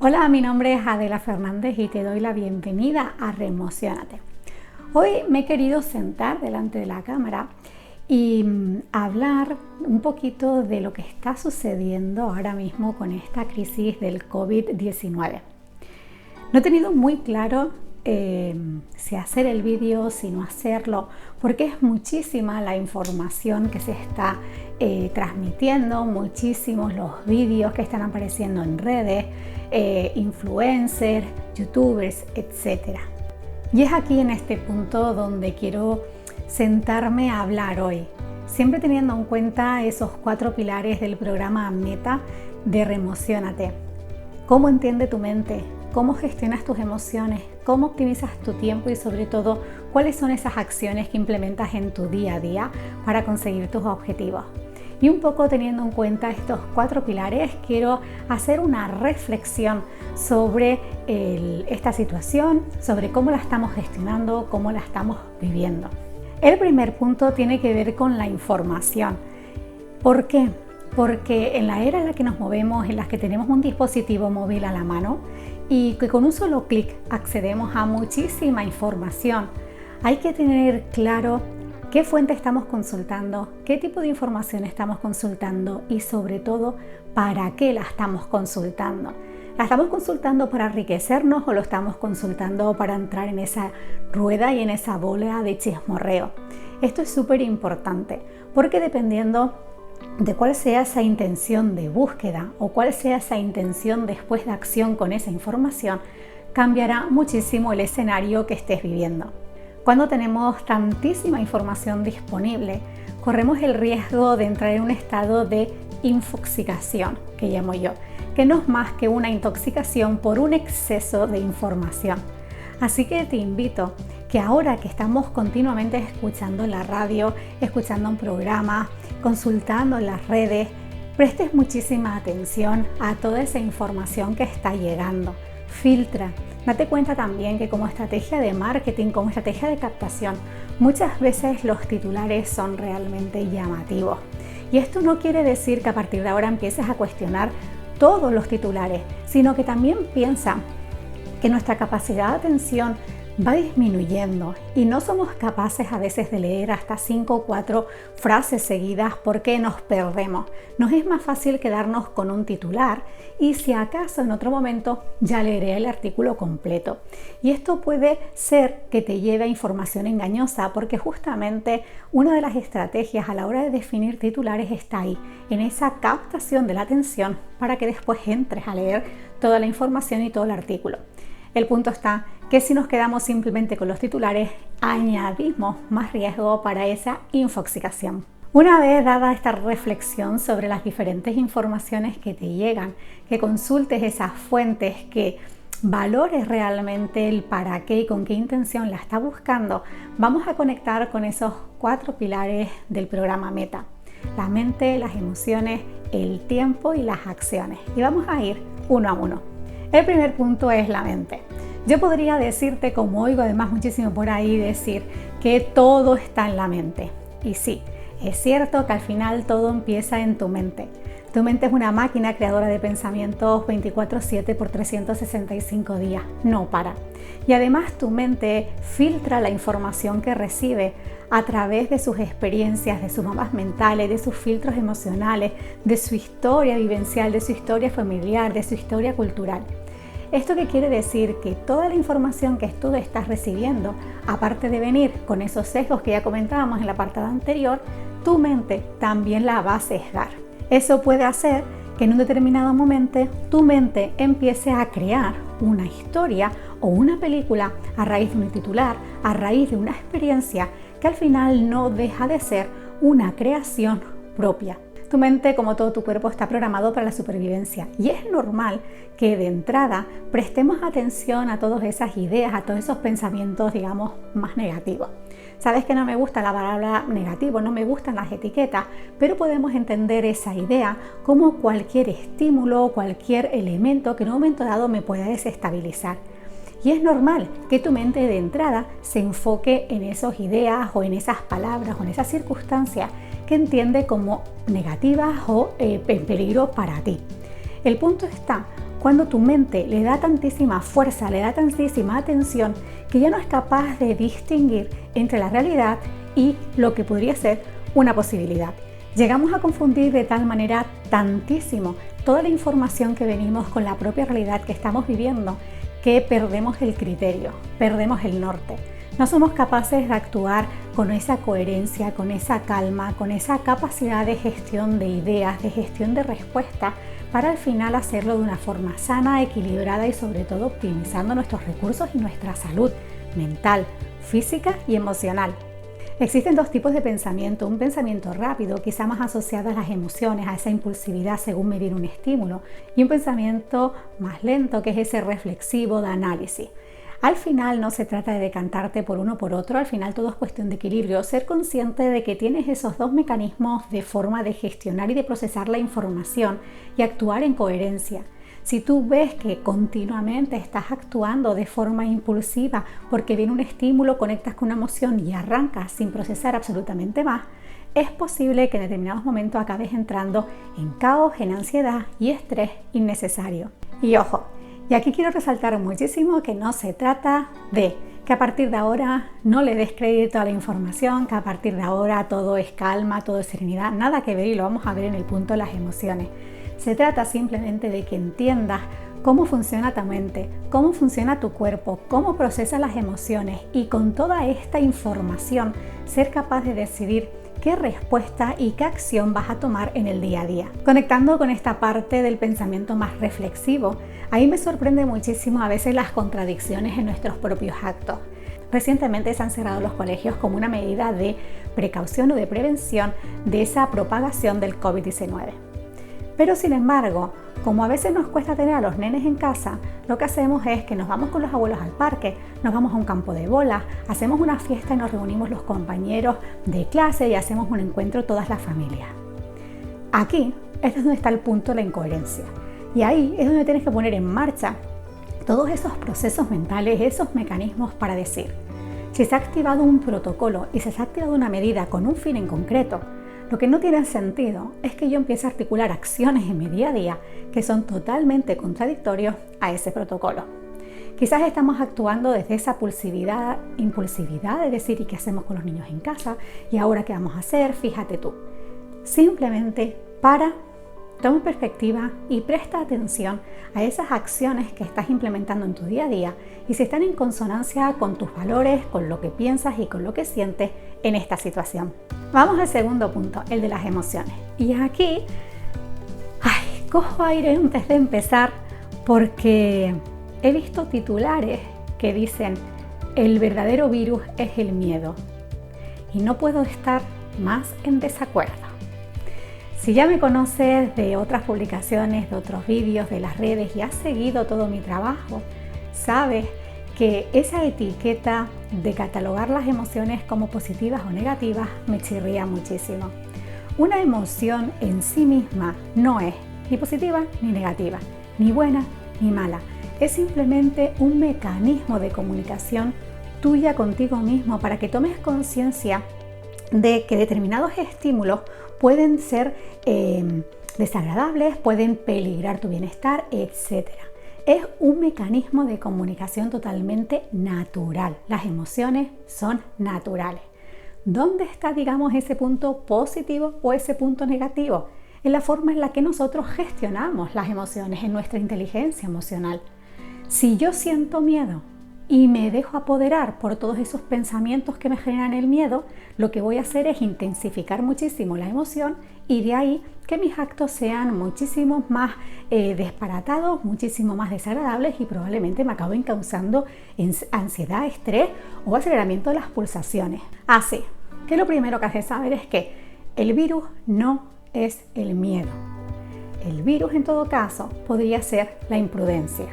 Hola, mi nombre es Adela Fernández y te doy la bienvenida a Reemociónate. Hoy me he querido sentar delante de la cámara y hablar un poquito de lo que está sucediendo ahora mismo con esta crisis del COVID-19. No he tenido muy claro si hacer el vídeo, si no hacerlo, porque es muchísima la información que se está transmitiendo, muchísimos los vídeos que están apareciendo en redes, influencers, youtubers, etc. Y es aquí en este punto donde quiero sentarme a hablar hoy, siempre teniendo en cuenta esos 4 pilares del programa Meta de Reemociónate. ¿Cómo entiende tu mente? ¿Cómo gestionas tus emociones? ¿Cómo optimizas tu tiempo? Y sobre todo, ¿cuáles son esas acciones que implementas en tu día a día para conseguir tus objetivos? Y un poco teniendo en cuenta estos 4 pilares, quiero hacer una reflexión sobre esta situación, sobre cómo la estamos gestionando, cómo la estamos viviendo. El primer punto tiene que ver con la información. ¿Por qué? Porque en la era en la que nos movemos, en la que tenemos un dispositivo móvil a la mano y que con un solo clic accedemos a muchísima información, hay que tener claro qué fuente estamos consultando, qué tipo de información estamos consultando y sobre todo para qué la estamos consultando. ¿La estamos consultando para enriquecernos o lo estamos consultando para entrar en esa rueda y en esa bola de chismorreo? Esto es súper importante porque dependiendo de cuál sea esa intención de búsqueda o cuál sea esa intención después de acción con esa información, cambiará muchísimo el escenario que estés viviendo. Cuando tenemos tantísima información disponible, corremos el riesgo de entrar en un estado de infoxicación, que llamo yo, que no es más que una intoxicación por un exceso de información. Así que te invito que ahora que estamos continuamente escuchando la radio, escuchando un programa, consultando en las redes, prestes muchísima atención a toda esa información que está llegando. Filtra. Date cuenta también que como estrategia de marketing, como estrategia de captación, muchas veces los titulares son realmente llamativos. Y esto no quiere decir que a partir de ahora empieces a cuestionar todos los titulares, sino que también piensa que nuestra capacidad de atención va disminuyendo y no somos capaces a veces de leer hasta 5 o 4 frases seguidas porque nos perdemos. Nos es más fácil quedarnos con un titular y si acaso en otro momento ya leeré el artículo completo. Y esto puede ser que te lleve a información engañosa porque justamente una de las estrategias a la hora de definir titulares está ahí, en esa captación de la atención para que después entres a leer toda la información y todo el artículo. El punto está que si nos quedamos simplemente con los titulares, añadimos más riesgo para esa infoxicación. Una vez dada esta reflexión sobre las diferentes informaciones que te llegan, que consultes esas fuentes, que valores realmente el para qué y con qué intención la está buscando, vamos a conectar con esos 4 pilares del programa Meta: la mente, las emociones, el tiempo y las acciones. Y vamos a ir uno a uno. El primer punto es la mente. Yo podría decirte, como oigo además muchísimo por ahí decir, que todo está en la mente. Y sí, es cierto que al final todo empieza en tu mente. Tu mente es una máquina creadora de pensamientos 24/7 por 365 días, no para. Y además tu mente filtra la información que recibe a través de sus experiencias, de sus mapas mentales, de sus filtros emocionales, de su historia vivencial, de su historia familiar, de su historia cultural. ¿Esto qué quiere decir? Que toda la información que tú estás recibiendo, aparte de venir con esos sesgos que ya comentábamos en el apartado anterior, tu mente también la va a sesgar. Eso puede hacer que en un determinado momento tu mente empiece a crear una historia o una película a raíz de un titular, a raíz de una experiencia que al final no deja de ser una creación propia. Tu mente, como todo tu cuerpo, está programado para la supervivencia y es normal que de entrada prestemos atención a todas esas ideas, a todos esos pensamientos, digamos, más negativos. Sabes que no me gusta la palabra negativo, no me gustan las etiquetas, pero podemos entender esa idea como cualquier estímulo, cualquier elemento que en un momento dado me pueda desestabilizar. Y es normal que tu mente de entrada se enfoque en esas ideas o en esas palabras o en esas circunstancias que entiende como negativas o en peligro para ti. El punto está cuando tu mente le da tantísima fuerza, le da tantísima atención, que ya no es capaz de distinguir entre la realidad y lo que podría ser una posibilidad. Llegamos a confundir de tal manera tantísimo toda la información que venimos con la propia realidad que estamos viviendo, que perdemos el criterio, perdemos el norte. No somos capaces de actuar con esa coherencia, con esa calma, con esa capacidad de gestión de ideas, de gestión de respuesta, para al final hacerlo de una forma sana, equilibrada y sobre todo optimizando nuestros recursos y nuestra salud mental, física y emocional. Existen dos tipos de pensamiento, un pensamiento rápido, quizá más asociado a las emociones, a esa impulsividad según medir un estímulo, y un pensamiento más lento, que es ese reflexivo de análisis. Al final no se trata de decantarte por uno o por otro, al final todo es cuestión de equilibrio, ser consciente de que tienes esos dos mecanismos de forma de gestionar y de procesar la información y actuar en coherencia. Si tú ves que continuamente estás actuando de forma impulsiva porque viene un estímulo, conectas con una emoción y arrancas sin procesar absolutamente más, es posible que en determinados momentos acabes entrando en caos, en ansiedad y estrés innecesario. Y ojo, y aquí quiero resaltar muchísimo que no se trata de que a partir de ahora no le des crédito a la información, que a partir de ahora todo es calma, todo es serenidad, nada que ver, y lo vamos a ver en el punto de las emociones. Se trata simplemente de que entiendas cómo funciona tu mente, cómo funciona tu cuerpo, cómo procesa las emociones y con toda esta información ser capaz de decidir qué respuesta y qué acción vas a tomar en el día a día. Conectando con esta parte del pensamiento más reflexivo, ahí me sorprende muchísimo a veces las contradicciones en nuestros propios actos. Recientemente se han cerrado los colegios como una medida de precaución o de prevención de esa propagación del COVID-19. Pero sin embargo, como a veces nos cuesta tener a los nenes en casa, lo que hacemos es que nos vamos con los abuelos al parque, nos vamos a un campo de bolas, hacemos una fiesta y nos reunimos los compañeros de clase y hacemos un encuentro todas las familias. Aquí es donde está el punto de la incoherencia. Y ahí es donde tienes que poner en marcha todos esos procesos mentales, esos mecanismos para decir, si se ha activado un protocolo y se ha activado una medida con un fin en concreto, lo que no tiene sentido es que yo empiece a articular acciones en mi día a día que son totalmente contradictorios a ese protocolo. Quizás estamos actuando desde esa impulsividad de decir, ¿y qué hacemos con los niños en casa? ¿Y ahora qué vamos a hacer? Fíjate tú. Simplemente toma perspectiva y presta atención a esas acciones que estás implementando en tu día a día y si están en consonancia con tus valores, con lo que piensas y con lo que sientes en esta situación. Vamos al segundo punto, el de las emociones. Y aquí, cojo aire antes de empezar porque he visto titulares que dicen el verdadero virus es el miedo y no puedo estar más en desacuerdo. Si ya me conoces de otras publicaciones, de otros vídeos, de las redes y has seguido todo mi trabajo, sabes que esa etiqueta de catalogar las emociones como positivas o negativas me chirría muchísimo. Una emoción en sí misma no es ni positiva ni negativa, ni buena ni mala. Es simplemente un mecanismo de comunicación tuya contigo mismo para que tomes conciencia de que determinados estímulos pueden ser desagradables, pueden peligrar tu bienestar, etc. Es un mecanismo de comunicación totalmente natural. Las emociones son naturales. ¿Dónde está, digamos, ese punto positivo o ese punto negativo? En la forma en la que nosotros gestionamos las emociones, en nuestra inteligencia emocional. Si yo siento miedo y me dejo apoderar por todos esos pensamientos que me generan el miedo, lo que voy a hacer es intensificar muchísimo la emoción y de ahí que mis actos sean muchísimo más disparatados, muchísimo más desagradables y probablemente me acaben causando ansiedad, estrés o aceleramiento de las pulsaciones. Así que lo primero que hay que saber es que el virus no es el miedo. El virus en todo caso podría ser la imprudencia.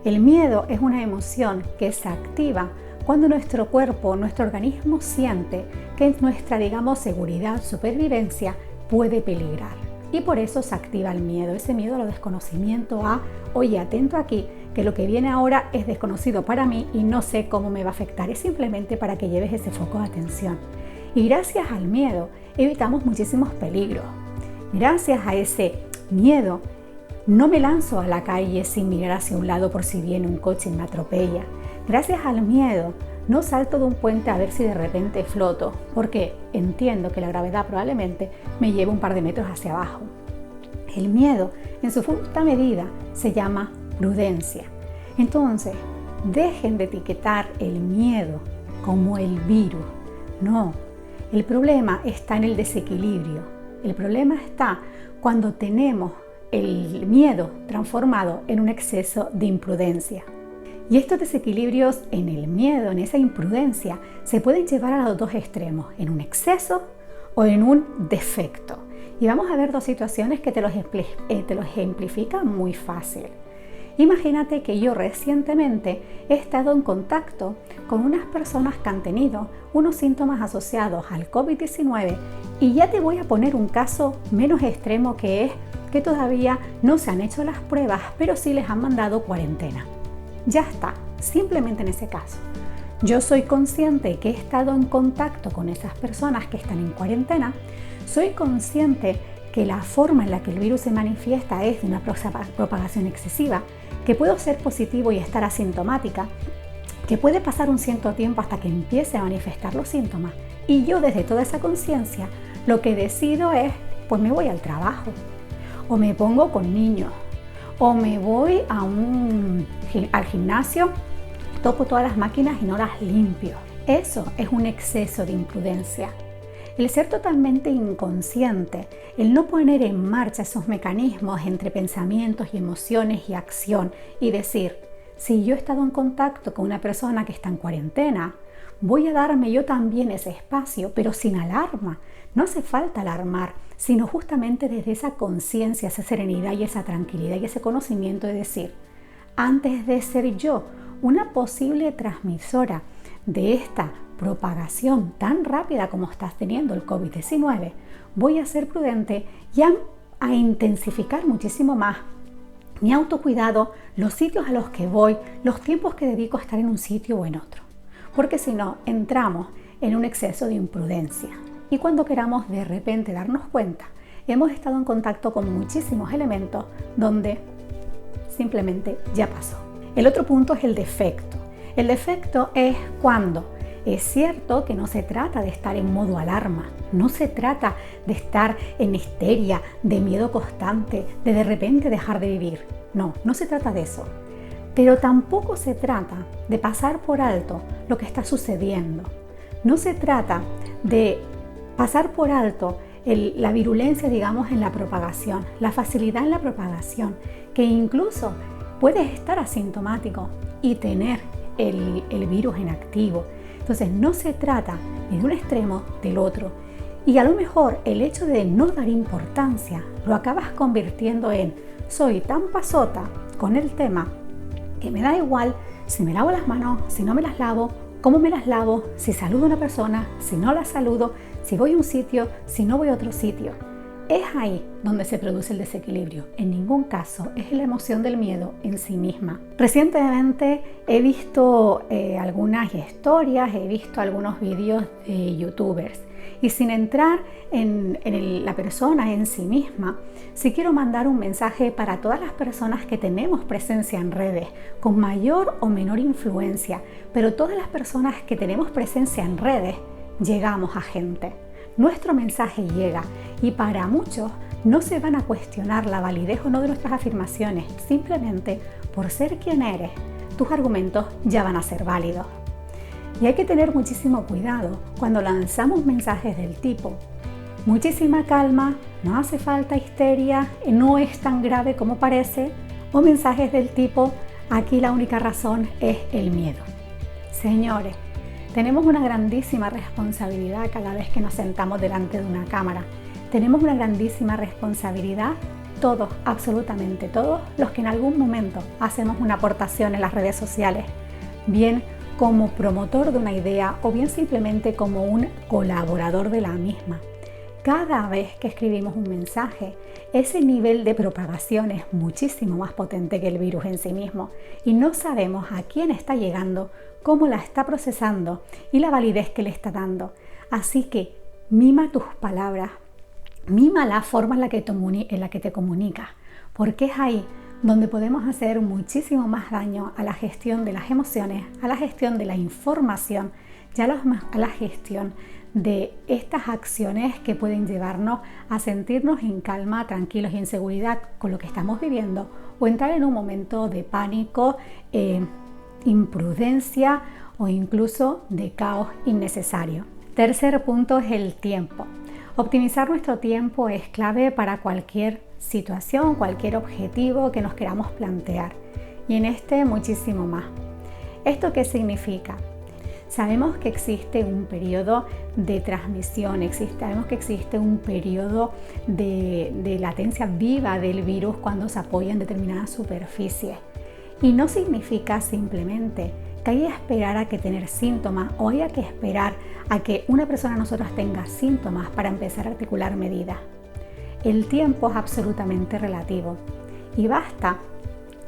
El miedo es una emoción que se activa cuando nuestro cuerpo, nuestro organismo siente que nuestra, digamos, seguridad, supervivencia puede peligrar. Y por eso se activa el miedo, ese miedo a lo desconocimiento, oye, atento aquí, que lo que viene ahora es desconocido para mí y no sé cómo me va a afectar. Es simplemente para que lleves ese foco de atención. Y gracias al miedo evitamos muchísimos peligros. Gracias a ese miedo No me lanzo a la calle sin mirar hacia un lado por si viene un coche y me atropella. Gracias al miedo, no salto de un puente a ver si de repente floto, porque entiendo que la gravedad probablemente me lleve un par de metros hacia abajo. El miedo, en su justa medida, se llama prudencia. Entonces, dejen de etiquetar el miedo como el virus. No, el problema está en el desequilibrio. El problema está cuando tenemos el miedo transformado en un exceso de imprudencia. Y estos desequilibrios en el miedo, en esa imprudencia, se pueden llevar a los dos extremos, en un exceso o en un defecto. Y vamos a ver dos situaciones que te lo ejemplifican muy fácil. Imagínate que yo recientemente he estado en contacto con unas personas que han tenido unos síntomas asociados al COVID-19 y ya te voy a poner un caso menos extremo, que es que todavía no se han hecho las pruebas, pero sí les han mandado cuarentena. Ya está, simplemente en ese caso. Yo soy consciente que he estado en contacto con esas personas que están en cuarentena, soy consciente que la forma en la que el virus se manifiesta es de una propagación excesiva, que puedo ser positivo y estar asintomática, que puede pasar un cierto tiempo hasta que empiece a manifestar los síntomas. Y yo desde toda esa conciencia lo que decido es, pues me voy al trabajo, o me pongo con niños, o me voy al gimnasio, toco todas las máquinas y no las limpio. Eso es un exceso de imprudencia. El ser totalmente inconsciente, el no poner en marcha esos mecanismos entre pensamientos y emociones y acción y decir, si yo he estado en contacto con una persona que está en cuarentena, voy a darme yo también ese espacio, pero sin alarma. No hace falta alarmar, sino justamente desde esa conciencia, esa serenidad y esa tranquilidad y ese conocimiento de decir, antes de ser yo una posible transmisora de esta propagación tan rápida como estás teniendo el COVID-19, voy a ser prudente y a intensificar muchísimo más mi autocuidado, los sitios a los que voy, los tiempos que dedico a estar en un sitio o en otro. Porque si no, entramos en un exceso de imprudencia. Y cuando queramos de repente darnos cuenta, hemos estado en contacto con muchísimos elementos donde simplemente ya pasó. El otro punto es el defecto. El defecto es cuando es cierto que no se trata de estar en modo alarma, no se trata de estar en histeria, de miedo constante, de repente dejar de vivir. No se trata de eso. Pero tampoco se trata de pasar por alto lo que está sucediendo. No se trata de pasar por alto la virulencia, digamos, en la propagación, la facilidad en la propagación, que incluso puedes estar asintomático y tener el virus en activo. Entonces no se trata ni de un extremo del otro. Y a lo mejor el hecho de no dar importancia lo acabas convirtiendo en soy tan pasota con el tema que me da igual si me lavo las manos, si no me las lavo, cómo me las lavo, si saludo a una persona, si no la saludo, si voy a un sitio, si no voy a otro sitio. Es ahí donde se produce el desequilibrio. En ningún caso es la emoción del miedo en sí misma. Recientemente he visto algunas historias, he visto algunos vídeos de youtubers y sin entrar en la persona en sí misma, sí quiero mandar un mensaje para todas las personas que tenemos presencia en redes, con mayor o menor influencia, pero todas las personas que tenemos presencia en redes llegamos a gente. Nuestro mensaje llega y para muchos no se van a cuestionar la validez o no de nuestras afirmaciones, simplemente por ser quien eres, tus argumentos ya van a ser válidos. Y hay que tener muchísimo cuidado cuando lanzamos mensajes del tipo, muchísima calma, no hace falta histeria, no es tan grave como parece, o mensajes del tipo, aquí la única razón es el miedo. Señores, tenemos una grandísima responsabilidad cada vez que nos sentamos delante de una cámara. Tenemos una grandísima responsabilidad todos, absolutamente todos, los que en algún momento hacemos una aportación en las redes sociales, bien como promotor de una idea o bien simplemente como un colaborador de la misma. Cada vez que escribimos un mensaje, ese nivel de propagación es muchísimo más potente que el virus en sí mismo y no sabemos a quién está llegando, cómo la está procesando y la validez que le está dando. Así que mima tus palabras, Mima la forma en la que te comunicas, porque es ahí donde podemos hacer muchísimo más daño a la gestión de las emociones, a la gestión de la información y a la gestión de estas acciones que pueden llevarnos a sentirnos en calma, tranquilos y en seguridad con lo que estamos viviendo, o entrar en un momento de pánico, imprudencia o incluso de caos innecesario. Tercer punto es el tiempo. Optimizar nuestro tiempo es clave para cualquier situación, cualquier objetivo que nos queramos plantear, y en este muchísimo más. ¿Esto qué significa? Sabemos que existe un periodo de transmisión, sabemos que existe un periodo de latencia viva del virus cuando se apoya en determinadas superficies, y no significa simplemente que haya que esperar a que tener síntomas o haya que esperar a que una persona nosotros tenga síntomas para empezar a articular medidas. El tiempo es absolutamente relativo y basta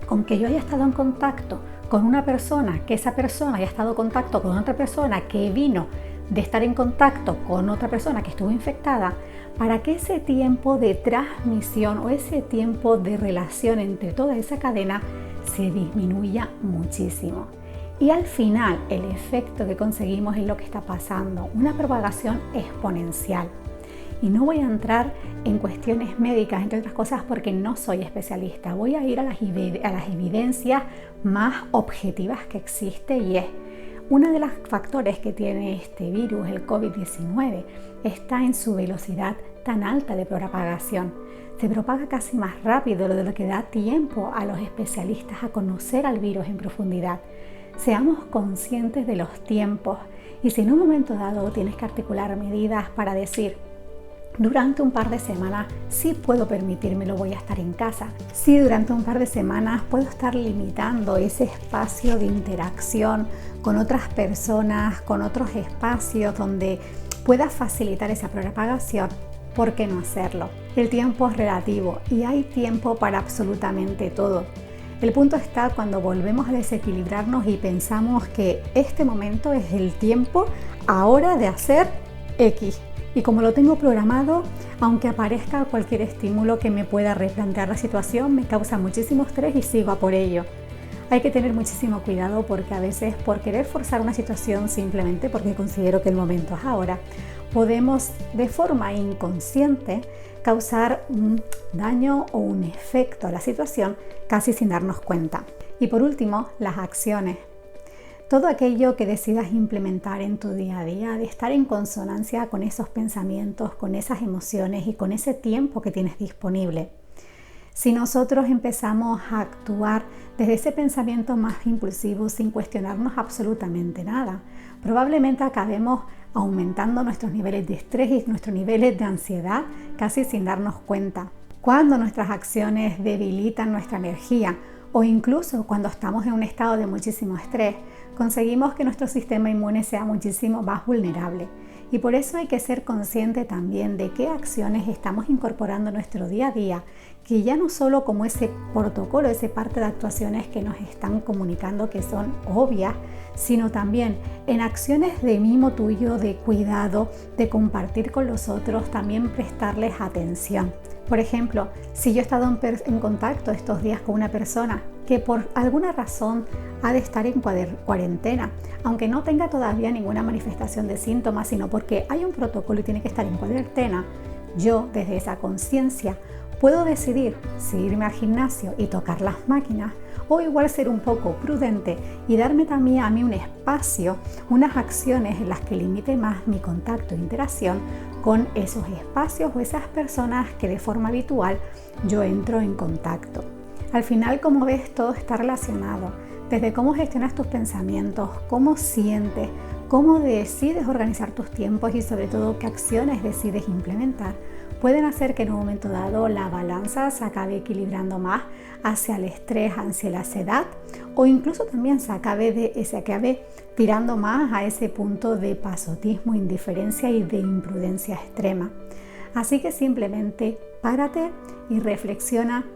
con que yo haya estado en contacto con una persona, que esa persona haya estado en contacto con otra persona que vino de estar en contacto con otra persona que estuvo infectada, para que ese tiempo de transmisión o ese tiempo de relación entre toda esa cadena se disminuya muchísimo. Y al final el efecto que conseguimos es lo que está pasando, una propagación exponencial. Y no voy a entrar en cuestiones médicas, entre otras cosas, porque no soy especialista. Voy a ir a las evidencias más objetivas que existe, y es uno de los factores que tiene este virus, el COVID-19, está en su velocidad tan alta de propagación. Se propaga casi más rápido de lo que da tiempo a los especialistas a conocer al virus en profundidad. Seamos conscientes de los tiempos, y si en un momento dado tienes que articular medidas para decir, durante un par de semanas sí puedo permitírmelo, voy a estar en casa. Sí, durante un par de semanas puedo estar limitando ese espacio de interacción con otras personas, con otros espacios donde pueda facilitar esa propagación. ¿Por qué no hacerlo? El tiempo es relativo y hay tiempo para absolutamente todo. El punto está cuando volvemos a desequilibrarnos y pensamos que este momento es el tiempo ahora de hacer X. Y como lo tengo programado, aunque aparezca cualquier estímulo que me pueda replantear la situación, me causa muchísimo estrés y sigo a por ello. Hay que tener muchísimo cuidado, porque a veces por querer forzar una situación simplemente porque considero que el momento es ahora, podemos de forma inconsciente causar un daño o un efecto a la situación casi sin darnos cuenta. Y por último, las acciones. Todo aquello que decidas implementar en tu día a día, de estar en consonancia con esos pensamientos, con esas emociones y con ese tiempo que tienes disponible. Si nosotros empezamos a actuar desde ese pensamiento más impulsivo sin cuestionarnos absolutamente nada, probablemente acabemos aumentando nuestros niveles de estrés y nuestros niveles de ansiedad casi sin darnos cuenta. Cuando nuestras acciones debilitan nuestra energía, o incluso cuando estamos en un estado de muchísimo estrés, conseguimos que nuestro sistema inmune sea muchísimo más vulnerable. Y por eso hay que ser consciente también de qué acciones estamos incorporando en nuestro día a día, que ya no solo como ese protocolo, esa parte de actuaciones que nos están comunicando que son obvias, sino también en acciones de mimo tuyo, de cuidado, de compartir con los otros, también prestarles atención. Por ejemplo, si yo he estado en contacto estos días con una persona que por alguna razón ha de estar en cuarentena, aunque no tenga todavía ninguna manifestación de síntomas, sino porque hay un protocolo y tiene que estar en cuarentena, yo desde esa conciencia puedo decidir si irme al gimnasio y tocar las máquinas, o igual ser un poco prudente y darme también a mí un espacio, unas acciones en las que limite más mi contacto e interacción con esos espacios o esas personas que de forma habitual yo entro en contacto. Al final, como ves, todo está relacionado, desde cómo gestionas tus pensamientos, cómo sientes, cómo decides organizar tus tiempos y sobre todo qué acciones decides implementar, pueden hacer que en un momento dado la balanza se acabe equilibrando más hacia el estrés, hacia la ansiedad, o incluso también se acabe tirando más a ese punto de pasotismo, indiferencia y de imprudencia extrema. Así que simplemente párate y reflexiona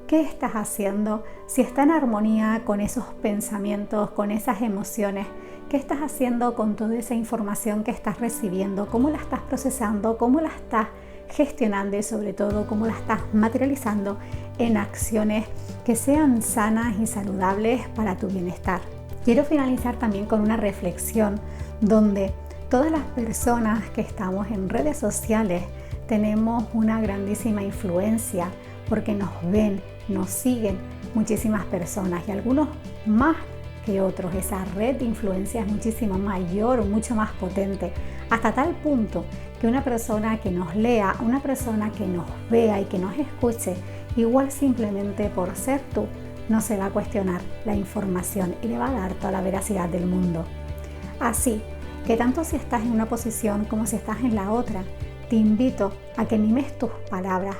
qué estás haciendo, si está en armonía con esos pensamientos, con esas emociones, qué estás haciendo con toda esa información que estás recibiendo, cómo la estás procesando, cómo la estás gestionando y sobre todo cómo la estás materializando en acciones que sean sanas y saludables para tu bienestar. Quiero finalizar también con una reflexión donde todas las personas que estamos en redes sociales tenemos una grandísima influencia porque nos ven, nos siguen muchísimas personas y algunos más que otros. Esa red de influencia es muchísimo mayor, mucho más potente, hasta tal punto que una persona que nos lea, una persona que nos vea y que nos escuche, igual simplemente por ser tú, no se va a cuestionar la información y le va a dar toda la veracidad del mundo. Así que tanto si estás en una posición como si estás en la otra, te invito a que mimes tus palabras,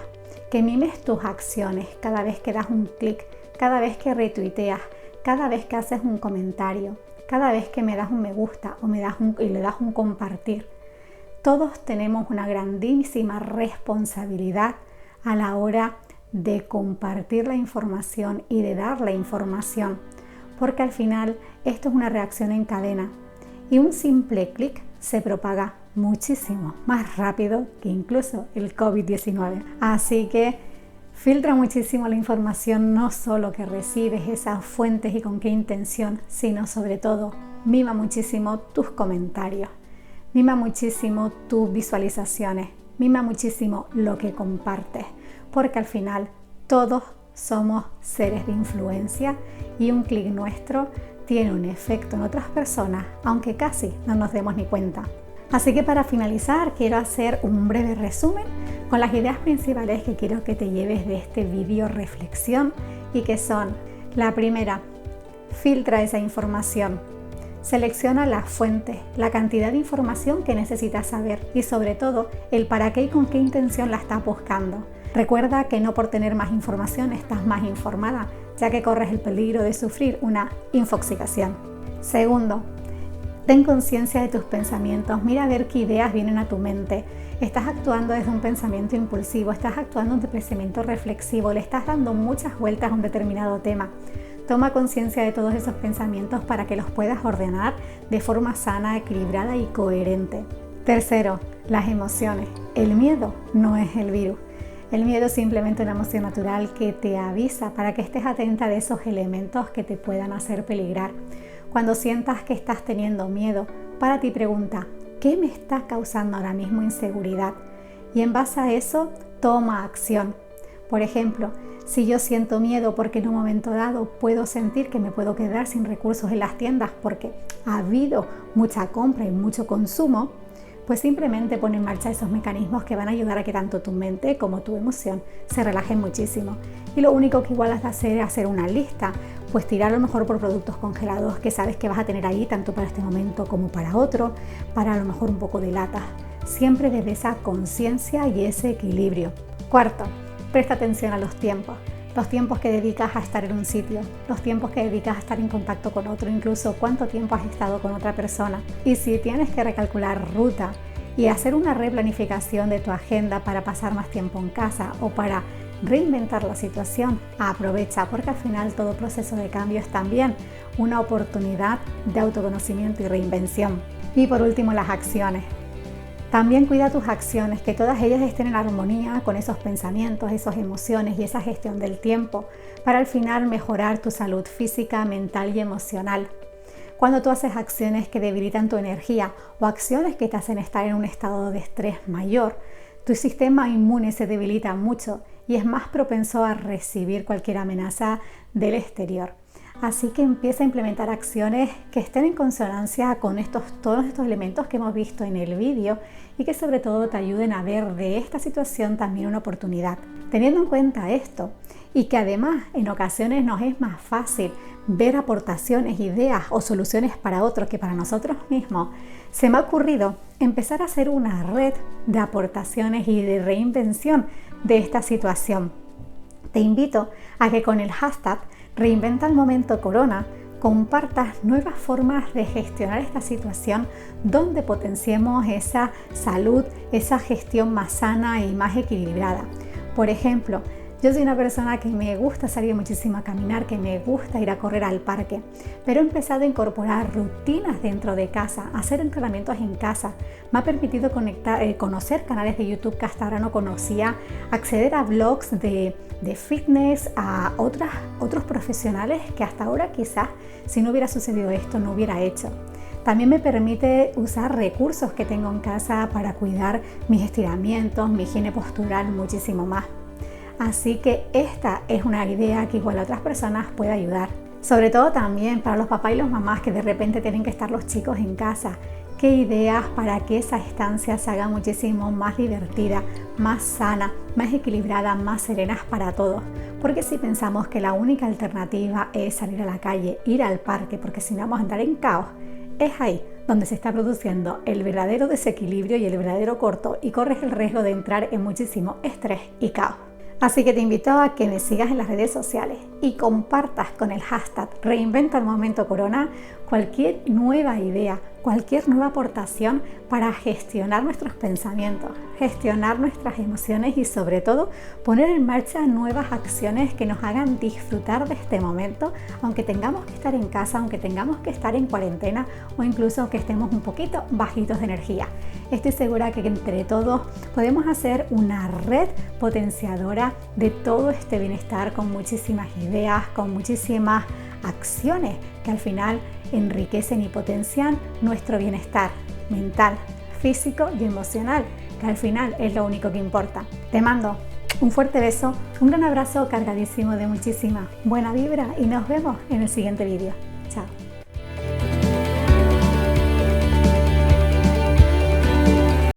que mimes tus acciones cada vez que das un clic, cada vez que retuiteas, cada vez que haces un comentario, cada vez que me das un me gusta o y le das un compartir. Todos tenemos una grandísima responsabilidad a la hora de compartir la información y de dar la información, porque al final esto es una reacción en cadena y un simple clic se propaga muchísimo más rápido que incluso el COVID-19. Así que filtra muchísimo la información, no solo que recibes, esas fuentes y con qué intención, sino sobre todo mima muchísimo tus comentarios, mima muchísimo tus visualizaciones, mima muchísimo lo que compartes, porque al final todos somos seres de influencia y un clic nuestro tiene un efecto en otras personas, aunque casi no nos demos ni cuenta. Así que para finalizar quiero hacer un breve resumen con las ideas principales que quiero que te lleves de este vídeo reflexión y que son: la primera, filtra esa información, selecciona las fuentes, la cantidad de información que necesitas saber y sobre todo el para qué y con qué intención la estás buscando. Recuerda que no por tener más información estás más informada, ya que corres el peligro de sufrir una infoxicación. Segundo, ten conciencia de tus pensamientos, mira a ver qué ideas vienen a tu mente. Estás actuando desde un pensamiento impulsivo, estás actuando desde un pensamiento reflexivo, le estás dando muchas vueltas a un determinado tema. Toma conciencia de todos esos pensamientos para que los puedas ordenar de forma sana, equilibrada y coherente. Tercero, las emociones. El miedo no es el virus. El miedo es simplemente una emoción natural que te avisa para que estés atenta de esos elementos que te puedan hacer peligrar. Cuando sientas que estás teniendo miedo, párate y pregunta: ¿qué me está causando ahora mismo inseguridad? Y en base a eso, toma acción. Por ejemplo, si yo siento miedo porque en un momento dado puedo sentir que me puedo quedar sin recursos en las tiendas porque ha habido mucha compra y mucho consumo, pues simplemente pon en marcha esos mecanismos que van a ayudar a que tanto tu mente como tu emoción se relajen muchísimo. Y lo único que igual has de hacer es hacer una lista, pues tirar a lo mejor por productos congelados que sabes que vas a tener ahí tanto para este momento como para otro, para a lo mejor un poco de latas, siempre desde esa conciencia y ese equilibrio. Cuarto, presta atención a los tiempos que dedicas a estar en un sitio, los tiempos que dedicas a estar en contacto con otro, incluso cuánto tiempo has estado con otra persona. Y si tienes que recalcular ruta y hacer una replanificación de tu agenda para pasar más tiempo en casa o para reinventar la situación, aprovecha, porque al final todo proceso de cambio es también una oportunidad de autoconocimiento y reinvención. Y por último, las acciones. También cuida tus acciones, que todas ellas estén en armonía con esos pensamientos, esas emociones y esa gestión del tiempo, para al final mejorar tu salud física, mental y emocional. Cuando tú haces acciones que debilitan tu energía o acciones que te hacen estar en un estado de estrés mayor, tu sistema inmune se debilita mucho y es más propenso a recibir cualquier amenaza del exterior. Así que empieza a implementar acciones que estén en consonancia con todos estos elementos que hemos visto en el vídeo y que sobre todo te ayuden a ver de esta situación también una oportunidad. Teniendo en cuenta esto y que además en ocasiones nos es más fácil ver aportaciones, ideas o soluciones para otros que para nosotros mismos, se me ha ocurrido empezar a hacer una red de aportaciones y de reinvención de esta situación. Te invito a que con el hashtag Reinventa el Momento Corona compartas nuevas formas de gestionar esta situación donde potenciemos esa salud, esa gestión más sana y más equilibrada. Por ejemplo, Yo soy una persona que me gusta salir muchísimo a caminar, que me gusta ir a correr al parque, pero he empezado a incorporar rutinas dentro de casa, hacer entrenamientos en casa. Me ha permitido conocer canales de YouTube que hasta ahora no conocía, acceder a blogs de fitness, a otros profesionales que hasta ahora quizás si no hubiera sucedido esto no hubiera hecho. También me permite usar recursos que tengo en casa para cuidar mis estiramientos, mi higiene postural, muchísimo más. Así que esta es una idea que igual a otras personas puede ayudar. Sobre todo también para los papás y las mamás que de repente tienen que estar los chicos en casa. ¿Qué ideas para que esa estancia se haga muchísimo más divertida, más sana, más equilibrada, más serena para todos? Porque si pensamos que la única alternativa es salir a la calle, ir al parque, porque si no vamos a andar en caos, es ahí donde se está produciendo el verdadero desequilibrio y el verdadero corto y corres el riesgo de entrar en muchísimo estrés y caos. Así que te invito a que me sigas en las redes sociales y compartas con el hashtag Reinventa el Momento Corona cualquier nueva idea, cualquier nueva aportación para gestionar nuestros pensamientos, gestionar nuestras emociones y sobre todo poner en marcha nuevas acciones que nos hagan disfrutar de este momento, aunque tengamos que estar en casa, aunque tengamos que estar en cuarentena o incluso que estemos un poquito bajitos de energía. Estoy segura que entre todos podemos hacer una red potenciadora de todo este bienestar con muchísimas ideas, con muchísimas acciones que al final enriquecen y potencian nuestro bienestar mental, físico y emocional, que al final es lo único que importa. Te mando un fuerte beso, un gran abrazo cargadísimo de muchísima buena vibra y nos vemos en el siguiente vídeo.